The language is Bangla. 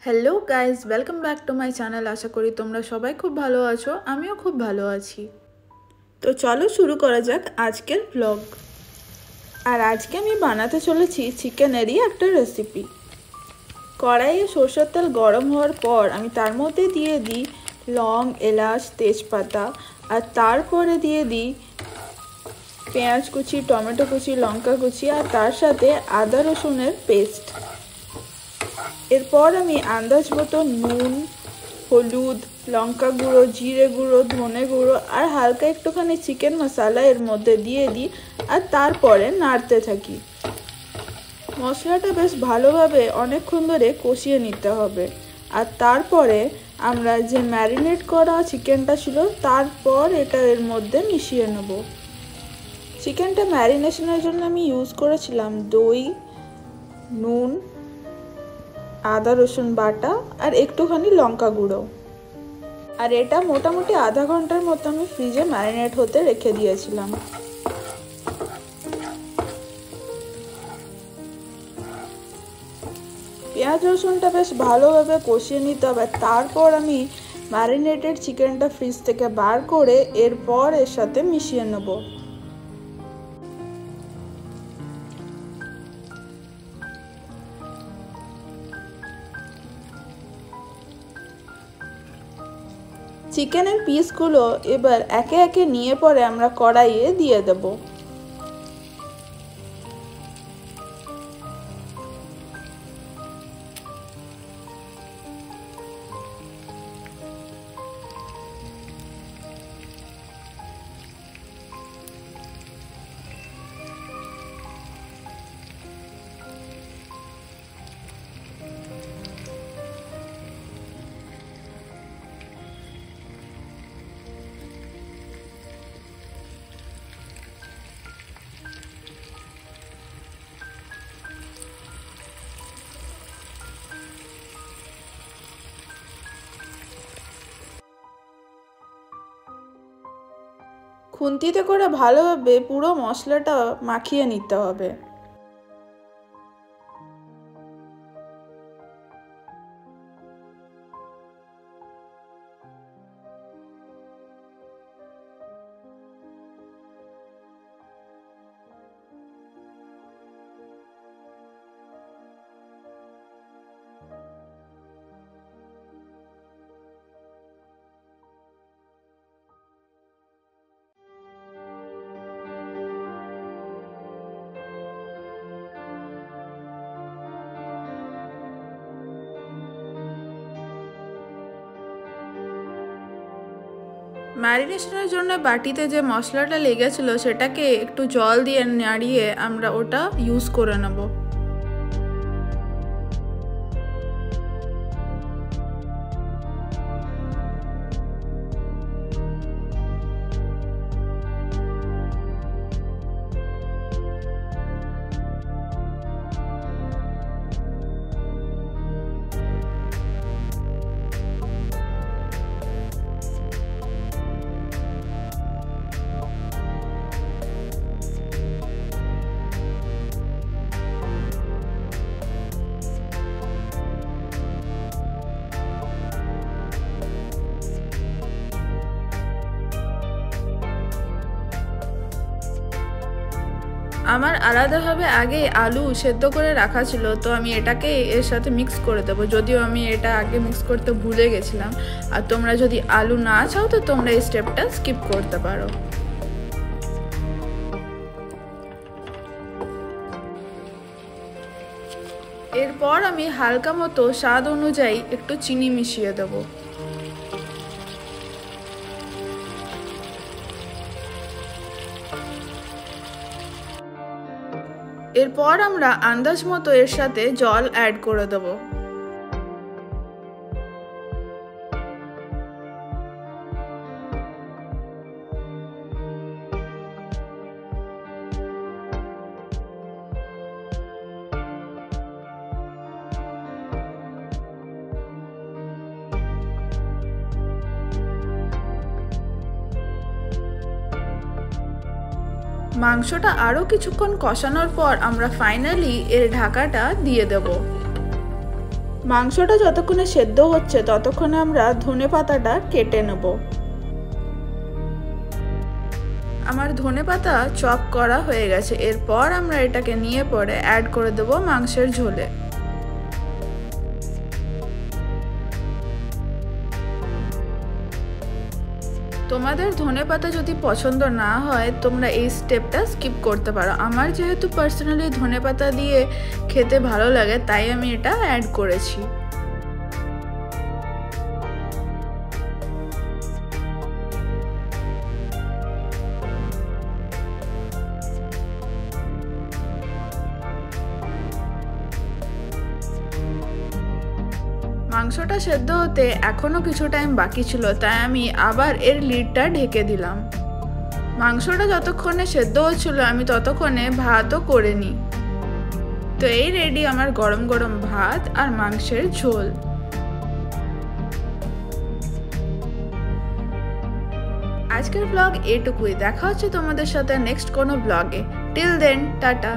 Hello guys, welcome back to my channel. আশা করি তোমরা সবাই খুব ভালো আছো, আমিও খুব ভালো আছি। তো চলো শুরু করা যাক আজকের ব্লগ। আর আজকে আমি বানাতে চলেছি চিকেনেরই একটা রেসিপি। কড়াইয়ে সরষের তেল গরম হওয়ার পর আমি তার মধ্যে দিয়ে দিই লং, এলাচ, তেজপাতা, আর তারপরে দিয়ে দিই পেঁয়াজ কুচি, টমেটো কুচি, লঙ্কা কুচি, আর তার সাথে আদা রসুনের পেস্ট। এরপর আমি আন্দাজ মতো নুন, হলুদ, লঙ্কা গুঁড়ো, জিরে গুঁড়ো, ধনে গুঁড়ো আর হালকা একটুখানি চিকেন মশলা এর মধ্যে দিয়ে দিই আর তারপরে নাড়তে থাকি। মশলাটা বেশ ভালোভাবে অনেকক্ষণ ধরে কষিয়ে নিতে হবে। আর তারপরে আমরা যে ম্যারিনেট করা চিকেনটা ছিল তারপর এটা এর মধ্যে মিশিয়ে নেব। চিকেনটা ম্যারিনেশনের জন্য আমি ইউজ করেছিলাম দই, নুন, আদা রসুন বাটা আর একটুখানি লঙ্কা গুঁড়ো। আর এটা মোটামুটি আধা ঘন্টার মতো আমি ফ্রিজে ম্যারিনেট হতে রেখে দিয়েছিলাম। পেঁয়াজ রসুনটা বেশ ভালোভাবে কষিয়ে নিতে হবে। তারপর আমি ম্যারিনেটেড চিকেনটা ফ্রিজ থেকে বার করে এরপর এর সাথে মিশিয়ে নেব। চিকেনের পিসগুলো এবার একে একে নিয়ে পরে আমরা কড়াইয়ে দিয়ে দেব। খুন্তিতে করে ভালোভাবে পুরো মশলাটা মাখিয়ে নিতে হবে। ম্যারিনেশনের জন্য বাটিতে যে মশলাটা লেগেছিল সেটাকে একটু জল দিয়ে নাড়িয়ে আমরা ওটা ইউজ করে নেব। আমার আলাদাভাবে আগে আলু সেদ্ধ করে রাখা ছিল, তো আমি এটাকে এর সাথে মিক্স করে দেবো। যদিও আমি এটা আগে মিক্স করতে ভুলে গেছিলাম। আর তোমরা যদি আলু না চাও তো তোমরা এই স্টেপটা স্কিপ করতে পারো। এরপর আমি হালকা মতো স্বাদ অনুযায়ী একটু চিনি মিশিয়ে দেবো। এরপর আমরা আন্দাজ মতো এর সাথে জল অ্যাড করে দেব। মাংসটা আরও কিছুক্ষণ কষানোর পর আমরা ফাইনালি এর ঢাকাটা দিয়ে দেব। মাংসটা যতক্ষণে সেদ্ধ হচ্ছে ততক্ষণে আমরা ধনেপাতাটা কেটে নেব। আমার ধনেপাতা চপ করা হয়ে গেছে। এরপর আমরা এটাকে নিয়ে পরে অ্যাড করে দেব মাংসের ঝোলে। তোমাদের ধনেপাতা যদি পছন্দ না হয় তোমরা এই স্টেপটা স্কিপ করতে পারো। আমার যেহেতু পার্সোনালি ধনেপাতা দিয়ে খেতে ভালো লাগে তাই আমি এটা অ্যাড করেছি। মাংসটা সেদ্ধ হতে এখনো কিছু টাইম বাকি ছিল, তাই আমি আবার এর লিডটা ঢেকে দিলাম। মাংসটা যতক্ষণে সেদ্ধ হচ্ছিল আমি ততক্ষণে ভাতও করে নিই। তো এই রেডি আমার গরম গরম ভাত আর মাংসের ঝোল। আজকের ব্লগ এটুকুই। দেখা হচ্ছে তোমাদের সাথে নেক্সট কোনো ব্লগে। Till then tata.